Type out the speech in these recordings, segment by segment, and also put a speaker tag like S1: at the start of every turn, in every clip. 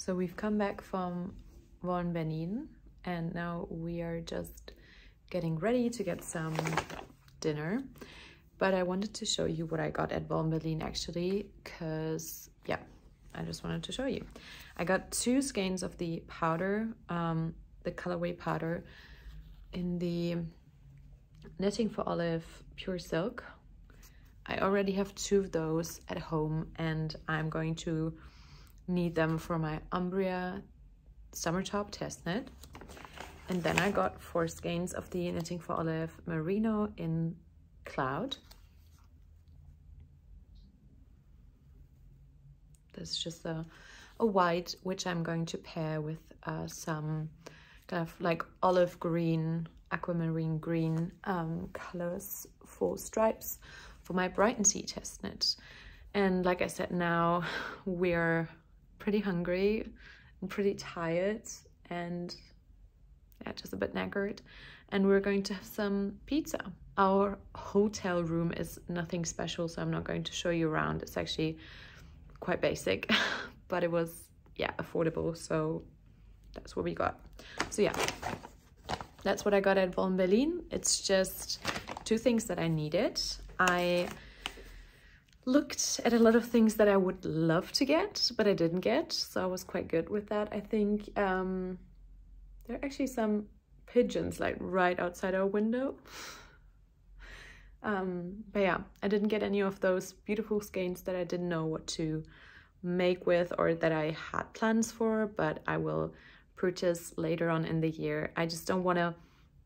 S1: So we've come back from Berlin and now we are just getting ready to get some dinner. But I wanted to show you what I got at Berlin actually, because yeah, I just wanted to show you. I got 2 skeins of the powder, the colorway powder in the Knitting for Olive Pure Silk. I already have 2 of those at home and I'm going to need them for my Umbria Summer Top test knit. And then I got 4 skeins of the Knitting for Olive Merino in Cloud. This is just a white, which I'm going to pair with some kind of like olive green, aquamarine green colors for stripes for my Bright and Sea test knit. And like I said, now we're pretty hungry and pretty tired and yeah, just a bit knackered, and we're going to have some pizza. Our hotel room is nothing special, so I'm not going to show you around. It's actually quite basic, but it was, yeah, affordable, so that's what we got. So yeah, that's what I got at Berlin. It's just 2 things that I needed. I looked at a lot of things that I would love to get, but I didn't get, so I was quite good with that. I think there are actually some pigeons like right outside our window. But yeah, I didn't get any of those beautiful skeins that I didn't know what to make with or that I had plans for, but I will purchase later on in the year. I just don't want to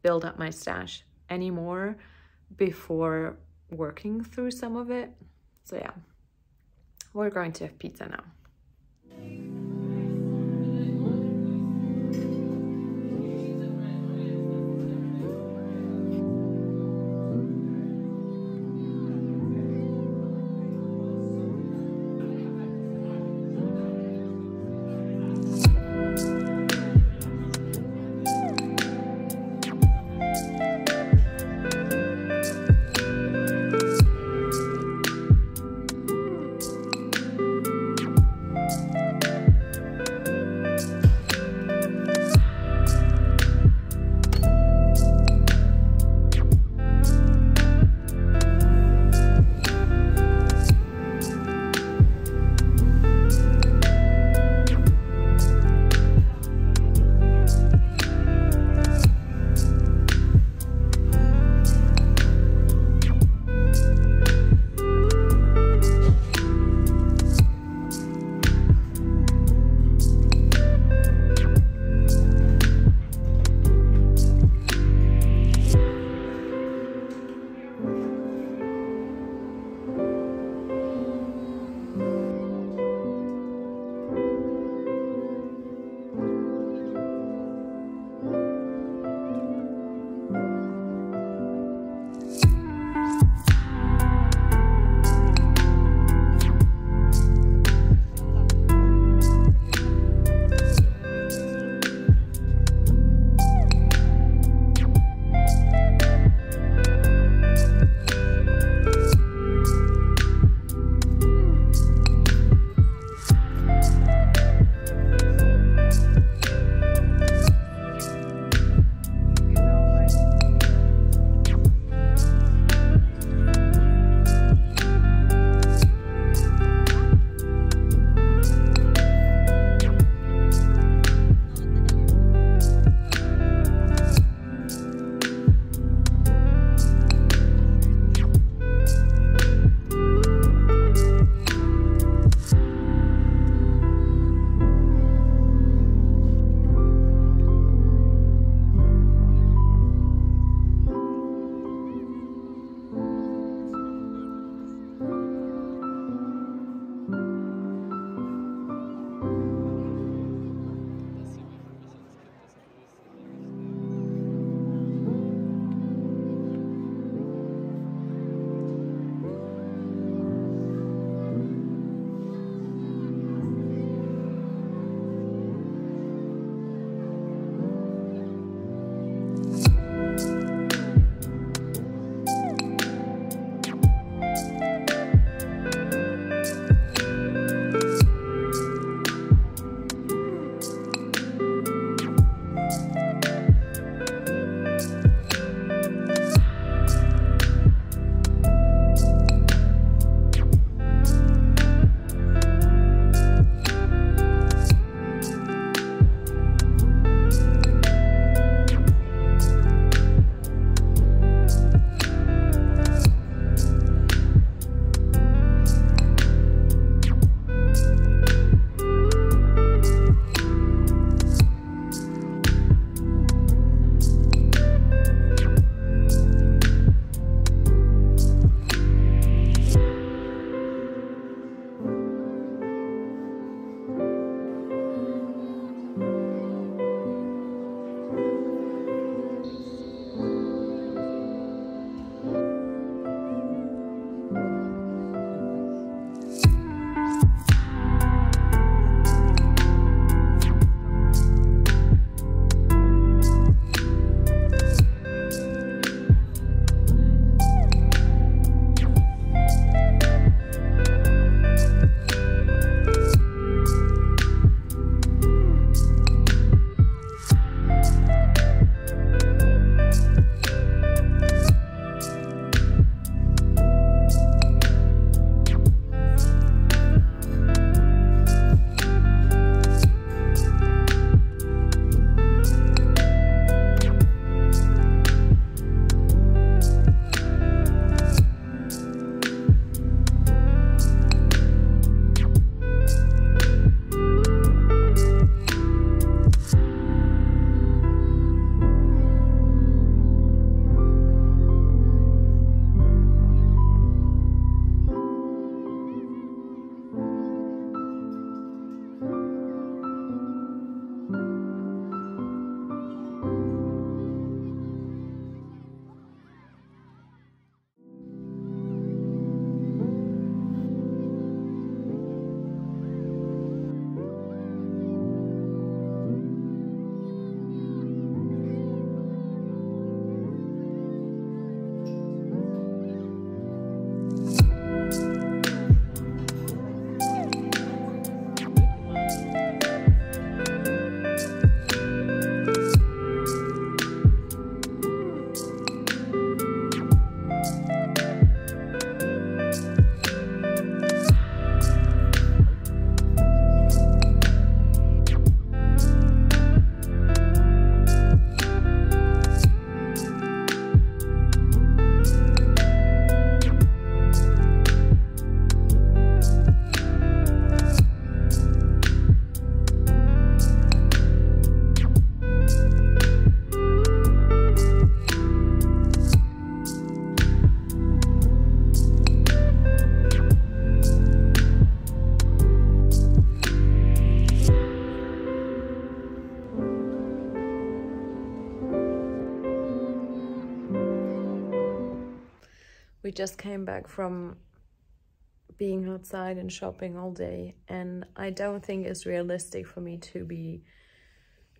S1: build up my stash anymore before working through some of it. So yeah, we're going to have pizza now. just came back from being outside and shopping all day, and I don't think it's realistic for me to be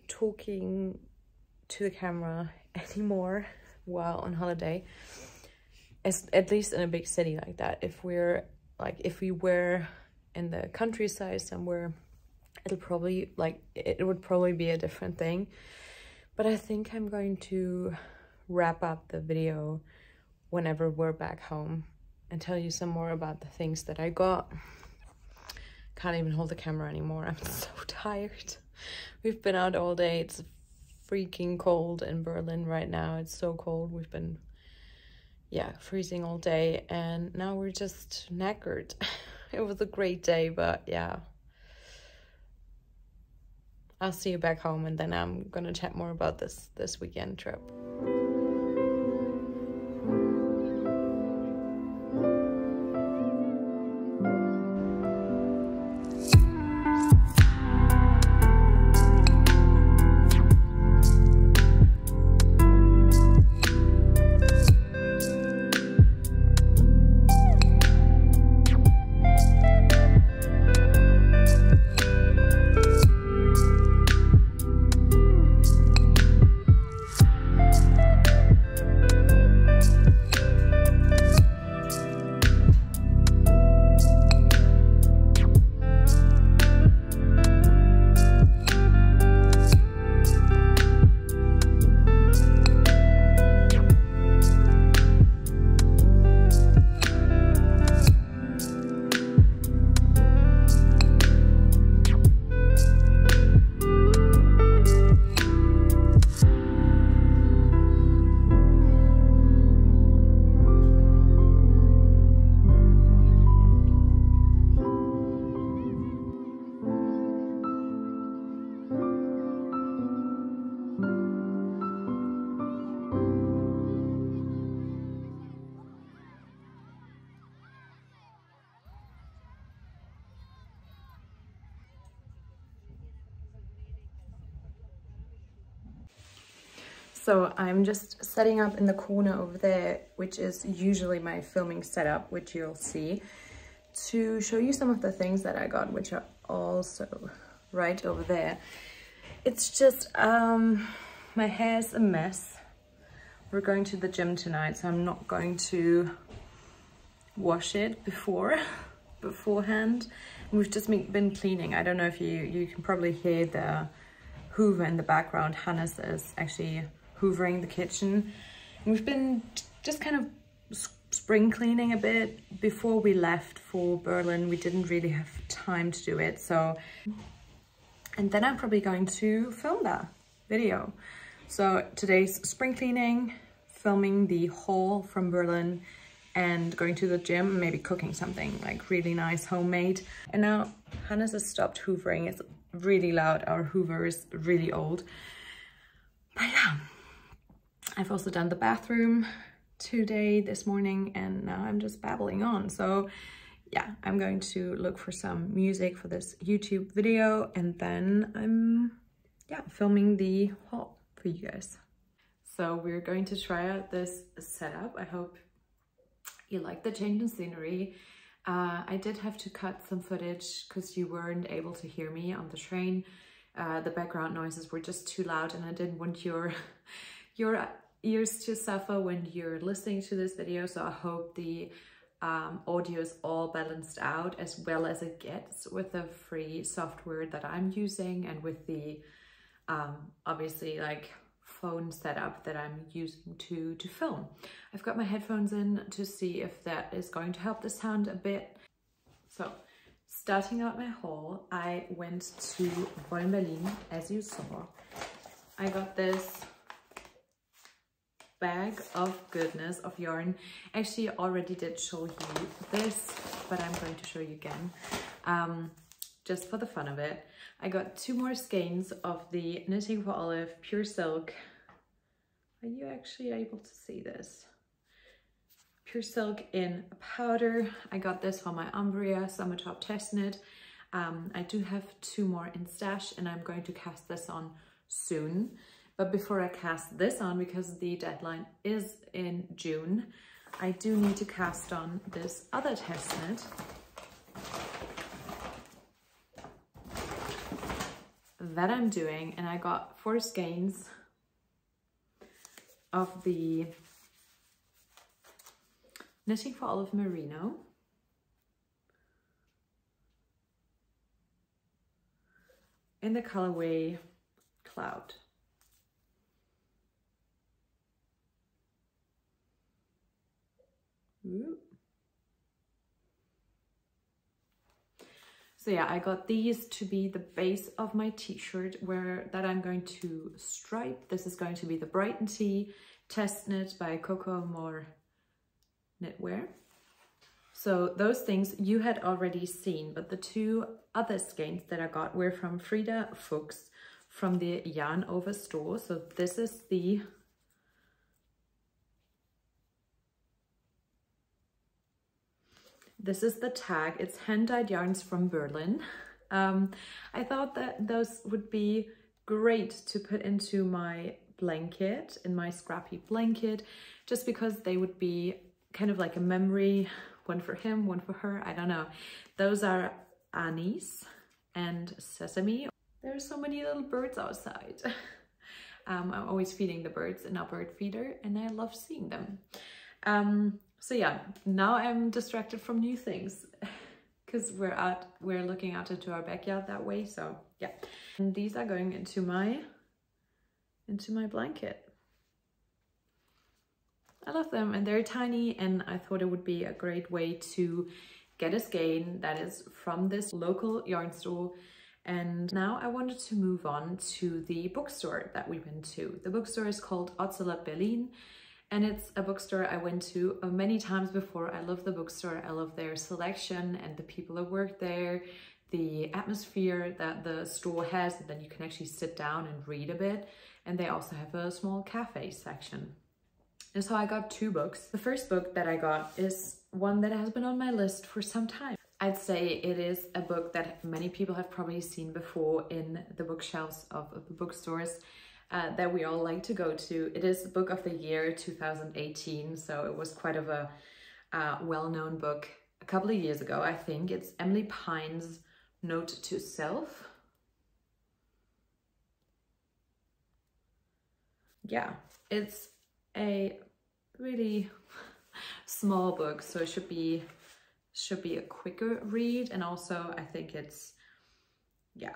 S1: talking to the camera anymore while on holiday, at least in a big city like that. If we were in the countryside somewhere, it would probably be a different thing. But I think I'm going to wrap up the video whenever we're back home and tell you some more about the things that I got. Can't even hold the camera anymore. I'm so tired. We've been out all day. It's freaking cold in Berlin right now. It's so cold. We've been, yeah, freezing all day, and now we're just knackered. It was a great day, but yeah. I'll see you back home, and then I'm gonna chat more about this weekend trip. So I'm just setting up in the corner over there, which is usually my filming setup, which you'll see, to show you some of the things that I got, which are also right over there. It's just, my hair's a mess. We're going to the gym tonight, so I'm not going to wash it beforehand. We've just been cleaning. I don't know if you can probably hear the Hoover in the background. Hannes is actually hoovering the kitchen. And we've been just kind of spring cleaning a bit. Before we left for Berlin, we didn't really have time to do it. So, and then I'm probably going to film that video. So today's spring cleaning, filming the haul from Berlin, and going to the gym, maybe cooking something like really nice homemade. And now Hannes has stopped hoovering. It's really loud. Our Hoover is really old. But yeah, I've also done the bathroom this morning, and now I'm just babbling on. So yeah, I'm going to look for some music for this YouTube video, and then I'm filming the haul for you guys. So we're going to try out this setup. I hope you like the change in scenery. I did have to cut some footage because you weren't able to hear me on the train. The background noises were just too loud, and I didn't want your ears to suffer when you're listening to this video. So I hope the audio is all balanced out as well as it gets with the free software that I'm using, and with the obviously like phone setup that I'm using to film. I've got my headphones in to see if that is going to help the sound a bit. So starting out my haul, I went to Berlin, as you saw. I got this bag of goodness of yarn. Actually, I already did show you this, but I'm going to show you again, just for the fun of it. I got 2 more skeins of the Knitting for Olive Pure Silk. Are you actually able to see this? Pure Silk in powder. I got this for my Umbria Summer Top Test Knit. I do have 2 more in stash, and I'm going to cast this on soon. But before I cast this on, because the deadline is in June, I do need to cast on this other test knit. That I'm doing, and I got 4 skeins of the Knitting for Olive Merino. In the colorway Cloud. Ooh. So yeah, I got these to be the base of my t-shirt that I'm going to stripe. This is going to be the Brighton Tee test knit by Coco More Knitwear. So those things you had already seen, but the 2 other skeins that I got were from Frida Fuchs from the Yarn Over store. So this is the tag. It's hand-dyed yarns from Berlin. I thought that those would be great to put into my blanket, in my scrappy blanket, just because they would be kind of like a memory, one for him, one for her, I don't know. Those are anise and sesame. There are so many little birds outside. I'm always feeding the birds in our bird feeder, and I love seeing them. So yeah, now I'm distracted from new things because we're looking out into our backyard that way. So yeah, and these are going into my blanket. I love them, and they're tiny, and I thought it would be a great way to get a skein that is from this local yarn store. And now I wanted to move on to the bookstore that we went to. The bookstore is called Isla Berlin, and it's a bookstore I went to many times before. I love the bookstore. I love their selection and the people that work there, the atmosphere that the store has, and then you can actually sit down and read a bit. And they also have a small cafe section. And so I got 2 books. The first book that I got is one that has been on my list for some time. I'd say it is a book that many people have probably seen before in the bookshelves of the bookstores that we all like to go to. It is the book of the year 2018, so it was quite of a well-known book a couple of years ago, I think. It's Emily Pine's Note to Self. Yeah, it's a really small book, so it should be a quicker read, and also I think it's, yeah.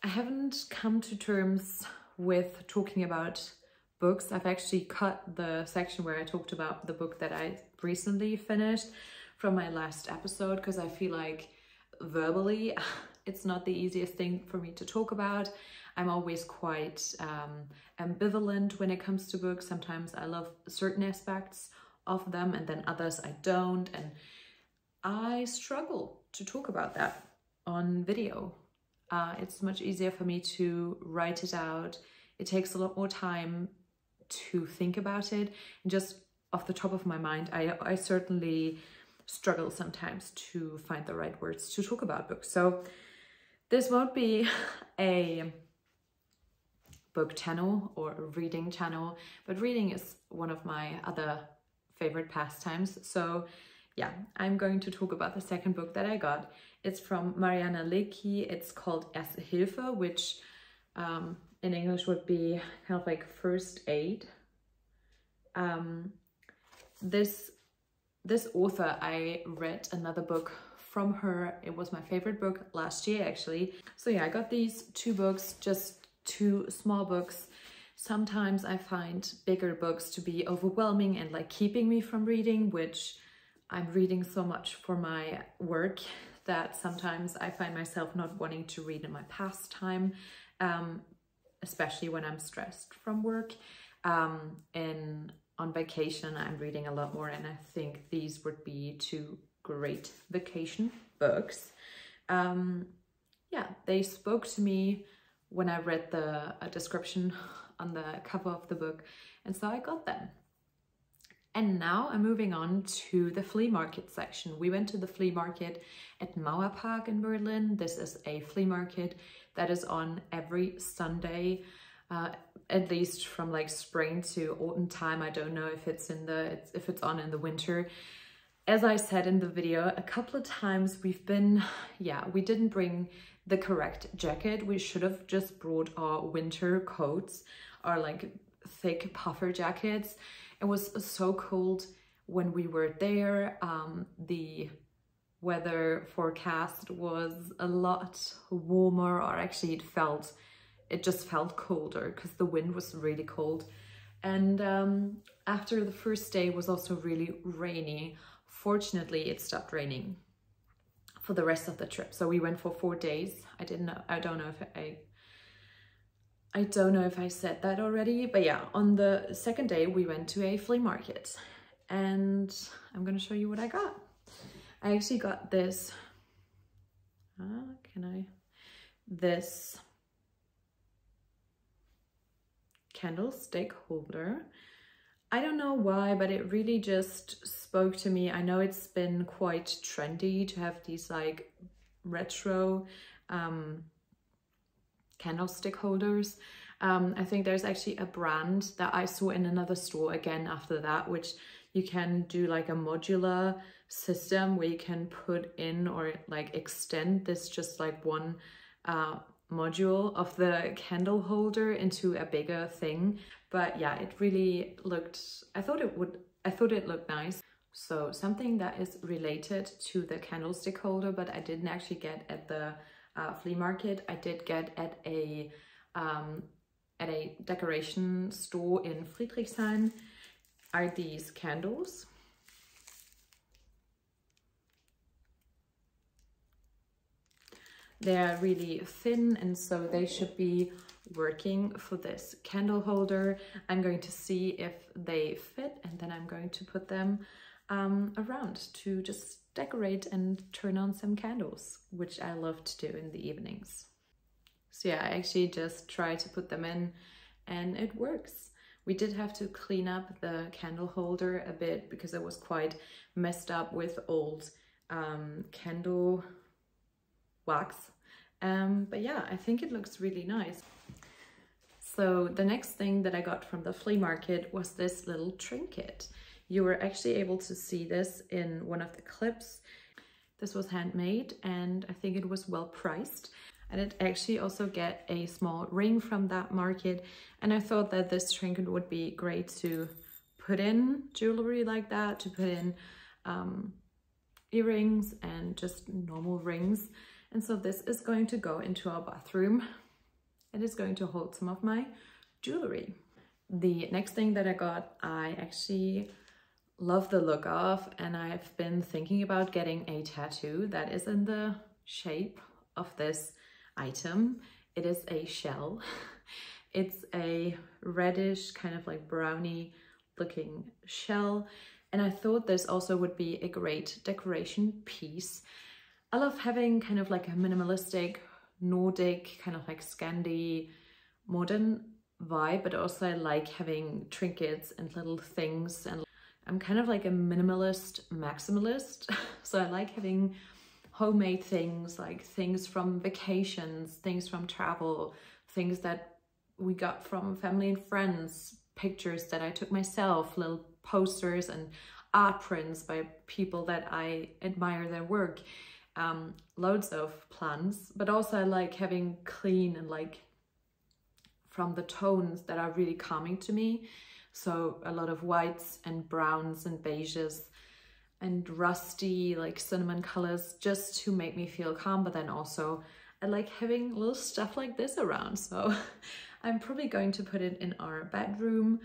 S1: I haven't come to terms with talking about books. I've actually cut the section where I talked about the book that I recently finished from my last episode, because I feel like verbally it's not the easiest thing for me to talk about. I'm always quite ambivalent when it comes to books. Sometimes I love certain aspects of them, and then others I don't, and I struggle to talk about that on video. It's much easier for me to write it out. It takes a lot more time to think about it, and just off the top of my mind, I certainly struggle sometimes to find the right words to talk about books. So this won't be a book channel or a reading channel, but reading is one of my other favorite pastimes. So yeah, I'm going to talk about the second book that I got. It's from Mariana Leckie. It's called Erste Hilfe, which in English would be kind of like first aid. This author, I read another book from her. It was my favorite book last year, actually. So yeah, I got these 2 books, just 2 small books. Sometimes I find bigger books to be overwhelming and like keeping me from reading, which I'm reading so much for my work that sometimes I find myself not wanting to read in my pastime, especially when I'm stressed from work. And on vacation, I'm reading a lot more, and I think these would be 2 great vacation books. Yeah, they spoke to me when I read the description on the cover of the book, and so I got them. And now I'm moving on to the flea market section. We went to the flea market at Mauerpark in Berlin. This is a flea market that is on every Sunday. at least from like spring to autumn time. I don't know if it's if it's on in the winter. As I said in the video, a couple of times we've been, yeah, we didn't bring the correct jacket. We should have just brought our winter coats, our like thick puffer jackets. It was so cold when we were there. The weather forecast was a lot warmer, or actually it just felt colder because the wind was really cold. And after the first day was also really rainy. Fortunately, it stopped raining for the rest of the trip. So we went for 4 days. I don't know if I said that already, but yeah, on the second day we went to a flea market, and I'm gonna show you what I got. I actually got this, this candlestick holder. I don't know why, but it really just spoke to me. I know it's been quite trendy to have these like retro candlestick holders. I think there's actually a brand that I saw in another store again after that, which you can do like a modular system where you can put in or like extend this just like one module of the candle holder into a bigger thing. But yeah, it really looked, I thought it looked nice. So something that is related to the candlestick holder, but I didn't actually get at the flea market. I did get at a decoration store in Friedrichshain, are these candles. They're really thin, and so they should be working for this candle holder. I'm going to see if they fit, and then I'm going to put them around to just decorate and turn on some candles, which I love to do in the evenings. So yeah, I actually just try to put them in and it works. We did have to clean up the candle holder a bit because it was quite messed up with old candle wax. But yeah, I think it looks really nice. So the next thing that I got from the flea market was this little trinket. You were actually able to see this in one of the clips. This was handmade and I think it was well priced. I did actually also get a small ring from that market, and I thought that this trinket would be great to put in jewelry like that, to put in earrings and just normal rings. And so this is going to go into our bathroom. It is going to hold some of my jewelry. The next thing that I got, I actually love the look of, and I've been thinking about getting a tattoo that is in the shape of this item. It is a shell. It's a reddish kind of like brownie looking shell, and I thought this also would be a great decoration piece. I love having kind of like a minimalistic Nordic kind of like Scandi modern vibe, but also I like having trinkets and little things, and I'm kind of like a minimalist maximalist. So I like having homemade things, like things from vacations, things from travel, things that we got from family and friends, pictures that I took myself, little posters and art prints by people that I admire their work. Loads of plants, but also I like having clean and like from the tones that are really calming to me. So a lot of whites and browns and beiges and rusty like cinnamon colors, just to make me feel calm. But then also I like having little stuff like this around. So I'm probably going to put it in our bedroom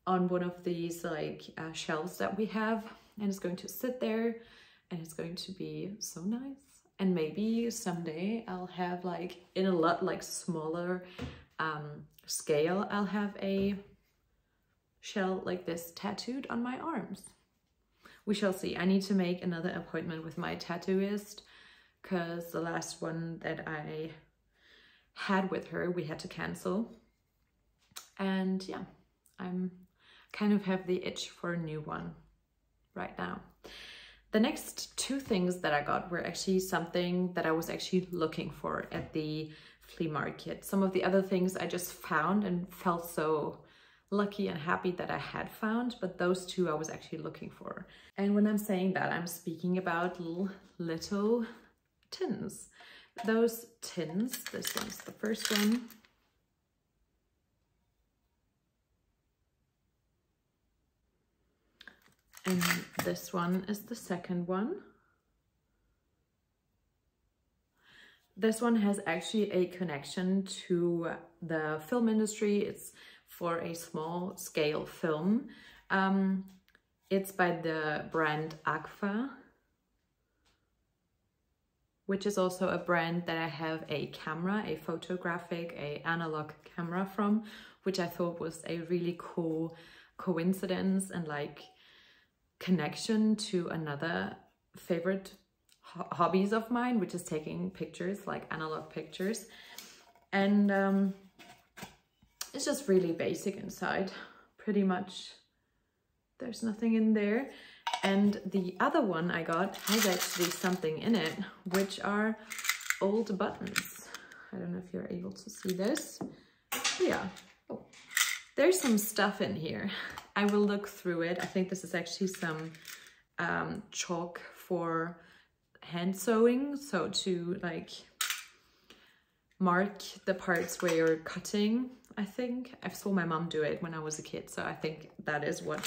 S1: on one of these like shelves that we have, and it's going to sit there and it's going to be so nice. And maybe someday I'll have like in a lot like smaller scale, I'll have a shell like this tattooed on my arms. We shall see. I need to make another appointment with my tattooist because the last one that I had with her, we had to cancel. And yeah, I'm kind of have the itch for a new one right now. The next two things that I got were actually something that I was actually looking for at the flea market. Some of the other things I just found and felt so lucky and happy that I had found, but those two I was actually looking for. And when I'm saying that, I'm speaking about little tins. Those tins, this one's the first one. And this one is the second one. This one has actually a connection to the film industry. It's for a small scale film. It's by the brand Agfa, which is also a brand that I have a camera, a photographic, a analog camera from, which I thought was a really cool coincidence and like connection to another favorite hobbies of mine, which is taking pictures, like analog pictures. And it's just really basic inside, pretty much. There's nothing in there. And the other one I got has actually something in it, which are old buttons. I don't know if you're able to see this. Yeah. Oh, there's some stuff in here. I will look through it. I think this is actually some chalk for hand sewing, so to like mark the parts where you're cutting. I think I saw my mom do it when I was a kid, so I think that is what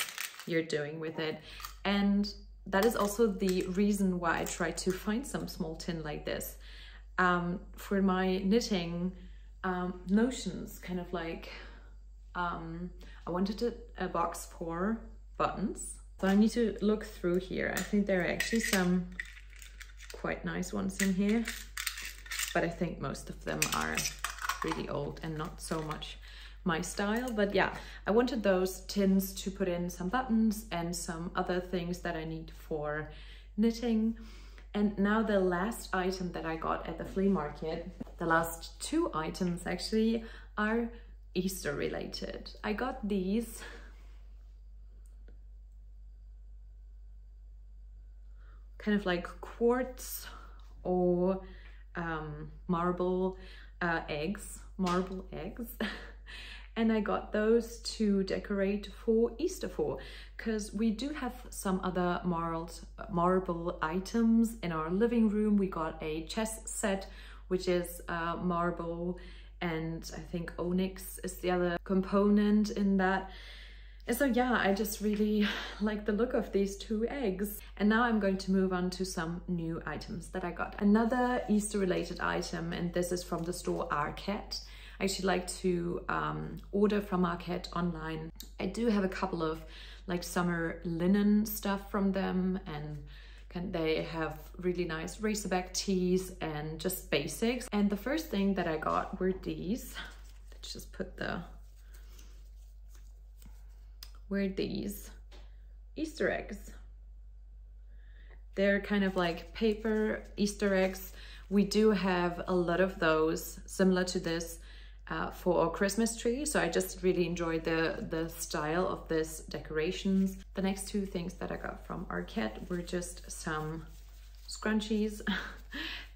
S1: you're doing with it. And that is also the reason why I tried to find some small tin like this for my knitting notions, kind of like I wanted a box for buttons. So I need to look through here. I think there are actually some quite nice ones in here, but I think most of them are really old and not so much my style. But yeah, I wanted those tins to put in some buttons and some other things that I need for knitting. And now the last item that I got at the flea market, the last two items actually, are Easter related. I got these kind of like quartz or marble eggs. And I got those to decorate for Easter for, because we do have some other marble items in our living room. We got a chess set, which is marble, and I think onyx is the other component in that. And so yeah, I just really like the look of these two eggs. And now I'm going to move on to some new items that I got. Another Easter related item, and this is from the store Arket. I actually like to order from Arket online. I do have a couple of like summer linen stuff from them, and they have really nice racerback tees and just basics. And the first thing that I got were these. Let's just put these Easter eggs. They're kind of like paper Easter eggs. We do have a lot of those similar to this for our Christmas tree, so I just really enjoyed the style of this decorations. The next two things that I got from Arket were just some scrunchies.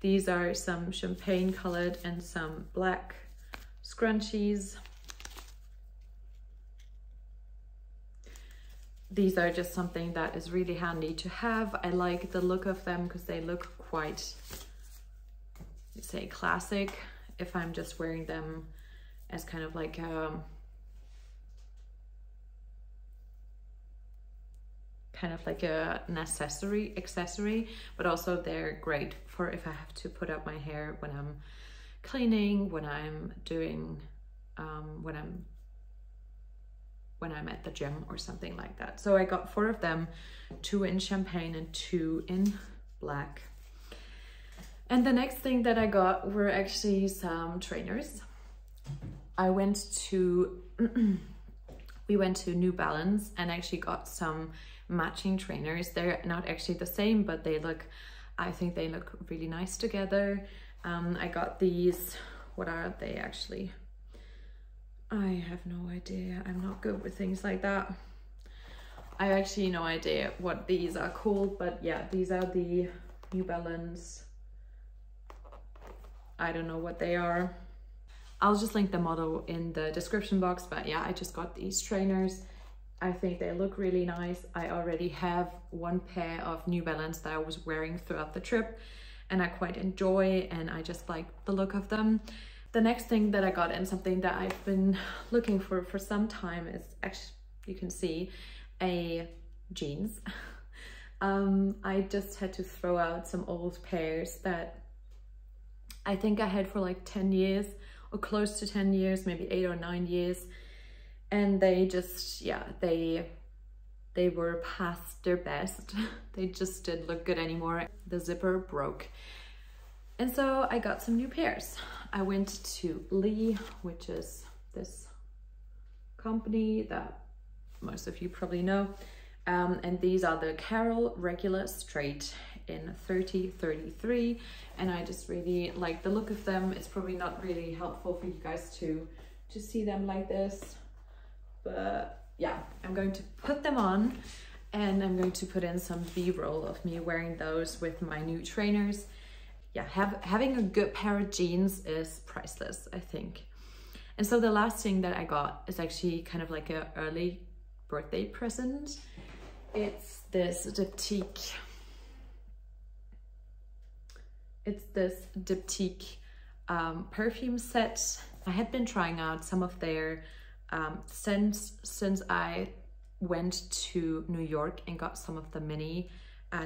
S1: These are some champagne colored and some black scrunchies. These are just something that is really handy to have. I like the look of them because they look quite, let's say, classic. If I'm just wearing them as kind of like an accessory, but also they're great for if I have to put up my hair when I'm cleaning, when I'm doing, when I'm at the gym or something like that. So I got 4 of them, 2 in champagne and 2 in black. And the next thing that I got were actually some trainers. We went to New Balance and actually got some matching trainers. They're not actually the same, but they look, I think they look really nice together. I got these. What are they actually? I have no idea. I'm not good with things like that. I have actually no idea what these are called, but yeah, these are the New Balance. I don't know what they are. I'll just link the model in the description box. But yeah, I just got these trainers. I think they look really nice. I already have one pair of New Balance that I was wearing throughout the trip and I quite enjoy, and I just like the look of them. The next thing that I got, and something that I've been looking for some time, is actually, you can see, a jeans. I just had to throw out some old pairs that I think I had for like 10 years or close to 10 years, maybe 8 or 9 years. And they just, yeah, they were past their best. They just didn't look good anymore. The zipper broke. And so I got some new pairs. I went to Lee, which is this company that most of you probably know. And these are the Carol regular straight in 30-33. And I just really like the look of them. It's probably not really helpful for you guys to see them like this. But yeah, I'm going to put them on and I'm going to put in some B-roll of me wearing those with my new trainers. Yeah, having a good pair of jeans is priceless, I think. And so the last thing that I got is actually kind of like an early birthday present. It's this diptyque. It's this diptyque perfume set. I had been trying out some of their scents since I went to New York and got some of the mini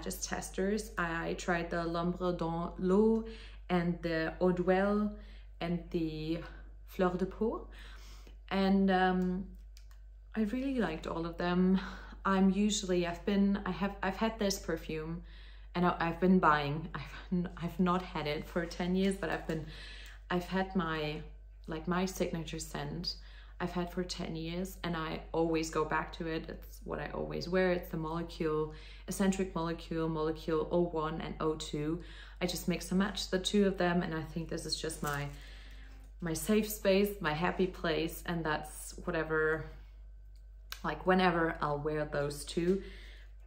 S1: just testers. I tried the L'Ombre dans l'eau and the Eau d'Huile and the Fleur de Peau, and I really liked all of them. I've had this perfume and I've been buying. I've not had it for 10 years, but I've had my signature scent I've had for 10 years, and I always go back to it. It's what I always wear. It's the molecule, eccentric molecule 01 and 02. I just mix and match the two of them, and I think this is just my safe space, my happy place, and that's whatever, like whenever I'll wear those two.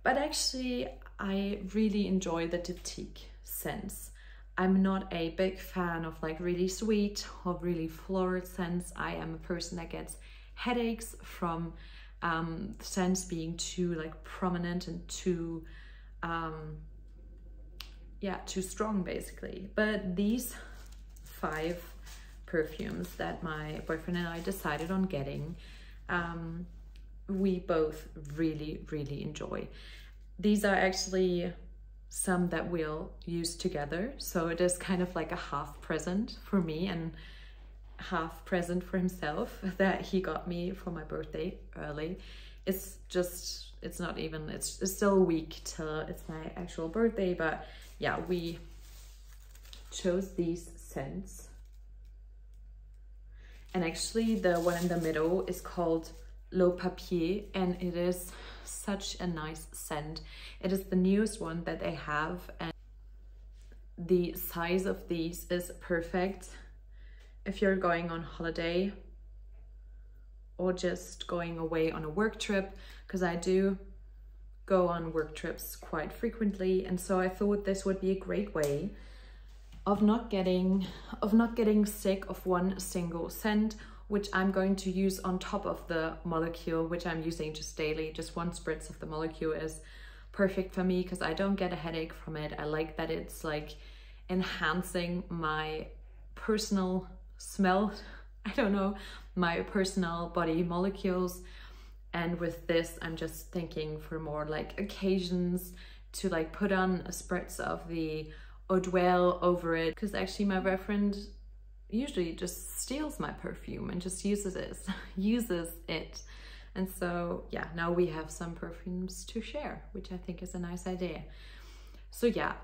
S1: But actually, I really enjoy the diptyque scents. I'm not a big fan of like really sweet or really floral scents. I am a person that gets headaches from scents being too like prominent and too too strong basically. But these 5 perfumes that my boyfriend and I decided on getting, we both really enjoy. These are actually some that we'll use together, so it is kind of like a half present for me and half present for himself that he got me for my birthday early. It's still a week till it's my actual birthday, but yeah, we chose these scents. And actually the one in the middle is called L'Eau Papier, and it is such a nice scent. It is the newest one that they have, and the size of these is perfect if you're going on holiday or just going away on a work trip, because I do go on work trips quite frequently, and so I thought this would be a great way of not getting sick of one single scent, which I'm going to use on top of the molecule, which I'm using just daily. Just one spritz of the molecule is perfect for me because I don't get a headache from it. I like that it's like enhancing my personal smell, I don't know, my personal body molecules. And with this, I'm just thinking for more like occasions to like put on a spritz of the Eau d'Huile over it, because actually my boyfriend usually just steals my perfume and just uses it. And so yeah, now we have some perfumes to share, which I think is a nice idea. So yeah,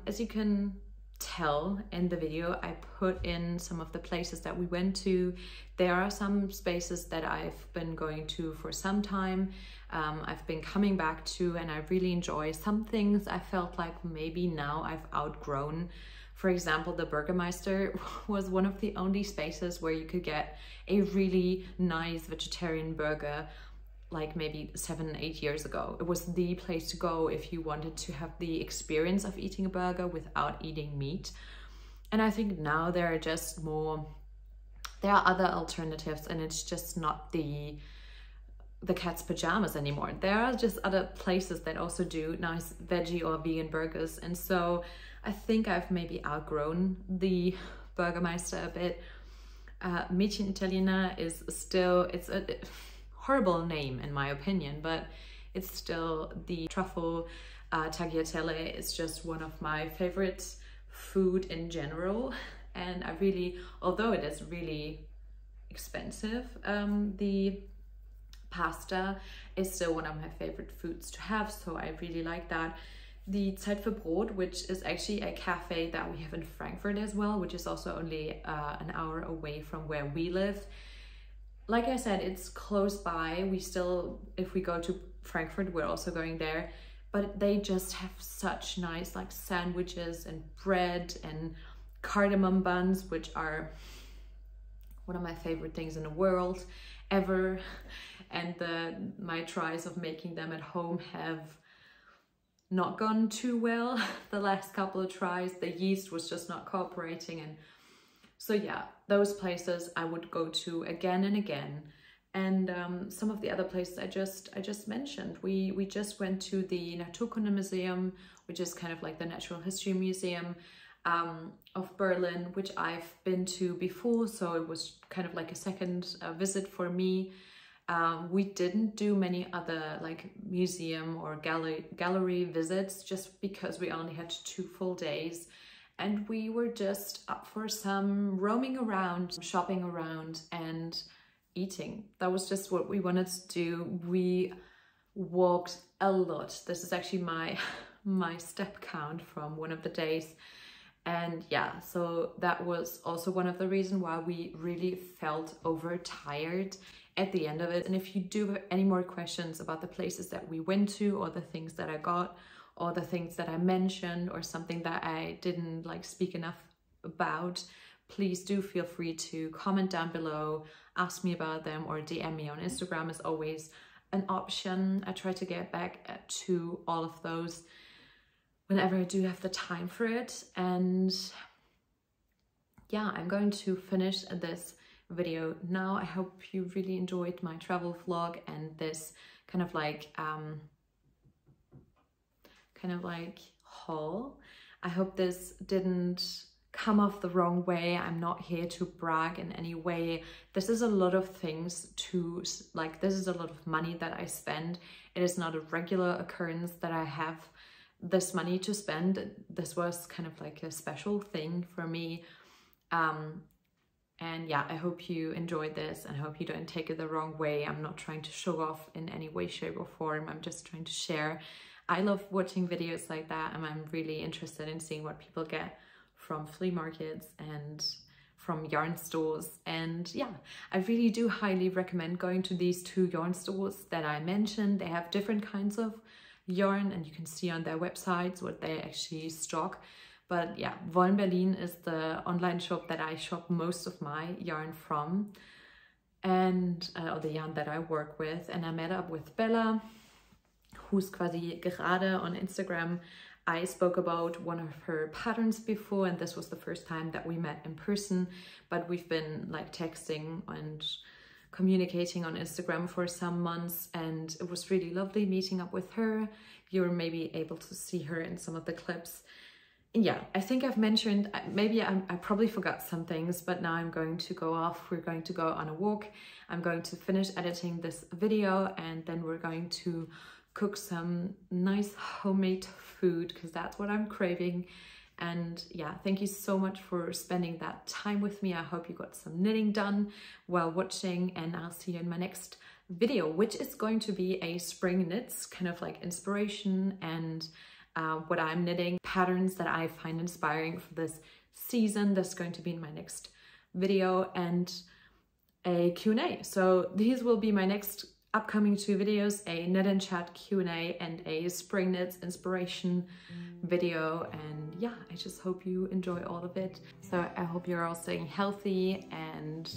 S1: as you can tell in the video, I put in some of the places that we went to. There are some spaces that I've been going to for some time, I've been coming back to, and I really enjoy. Some things I felt like maybe now I've outgrown. For example, the Burgermeister was one of the only spaces where you could get a really nice vegetarian burger, like maybe 7-8 years ago. It was the place to go if you wanted to have the experience of eating a burger without eating meat. And I think now there are just more there are other alternatives, and it's just not the cat's pajamas anymore. There are just other places that also do nice veggie or vegan burgers, and so I think I've maybe outgrown the Burgermeister a bit. Mädchenitaliener is still, it's a horrible name in my opinion, but it's still the truffle tagliatelle is just one of my favorite food in general, and I really, although it is really expensive, the pasta is still one of my favorite foods to have, so I really like that. The Zeit für Brot, which is actually a cafe that we have in Frankfurt as well, which is also only an hour away from where we live. Like I said, it's close by. We still, if we go to Frankfurt, we're also going there, but they just have such nice like sandwiches and bread and cardamom buns, which are one of my favorite things in the world ever. And my tries of making them at home have not gone too well. The last couple of tries, the yeast was just not cooperating, and so yeah, those places I would go to again and again. And some of the other places I just mentioned, we just went to the Naturkunde Museum, which is kind of like the Natural History Museum of Berlin, which I've been to before, so it was kind of like a second visit for me. We didn't do many other like museum or gallery visits, just because we only had 2 full days, and we were just up for some roaming around, shopping around and eating. That was just what we wanted to do. We walked a lot. This is actually my step count from one of the days. And yeah, so that was also one of the reasons why we really felt overtired at the end of it. And if you do have any more questions about the places that we went to, or the things that I got, or the things that I mentioned, or something that I didn't like speak enough about, please do feel free to comment down below, ask me about them, or DM me on Instagram is always an option. I try to get back to all of those whenever I do have the time for it. And yeah, I'm going to finish this video now. I hope you really enjoyed my travel vlog and this kind of like haul. I hope this didn't come off the wrong way. I'm not here to brag in any way. This is a lot of things to like, this is a lot of money that I spend. It is not a regular occurrence that I have this money to spend. This was kind of like a special thing for me. And yeah, I hope you enjoyed this, and I hope you don't take it the wrong way. I'm not trying to show off in any way, shape or form. I'm just trying to share. I love watching videos like that, and I'm really interested in seeing what people get from flea markets and from yarn stores. And yeah, I really do highly recommend going to these 2 yarn stores that I mentioned. They have different kinds of yarn, and you can see on their websites what they actually stock. But yeah, Berlin is the online shop that I shop most of my yarn from, and or the yarn that I work with. And I met up with Bella, who's quasi gerade on Instagram. I spoke about one of her patterns before, and this was the first time that we met in person, but we've been like texting and communicating on Instagram for some months, and it was really lovely meeting up with her. You're maybe able to see her in some of the clips. And yeah, I think I've mentioned, maybe I probably forgot some things, but now I'm going to go off. We're going to go on a walk. I'm going to finish editing this video, and then we're going to cook some nice homemade food, because that's what I'm craving. And yeah, thank you so much for spending that time with me. I hope you got some knitting done while watching, and I'll see you in my next video, which is going to be a spring knits kind of like inspiration, and what I'm knitting, patterns that I find inspiring for this season. That's going to be in my next video, and a Q&A. So these will be my next upcoming 2 videos, a knit and chat Q&A and a spring knits inspiration video. And yeah, I just hope you enjoy all of it. So I hope you're all staying healthy, and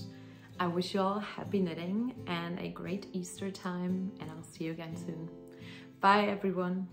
S1: I wish you all happy knitting and a great Easter time, and I'll see you again soon. Bye everyone.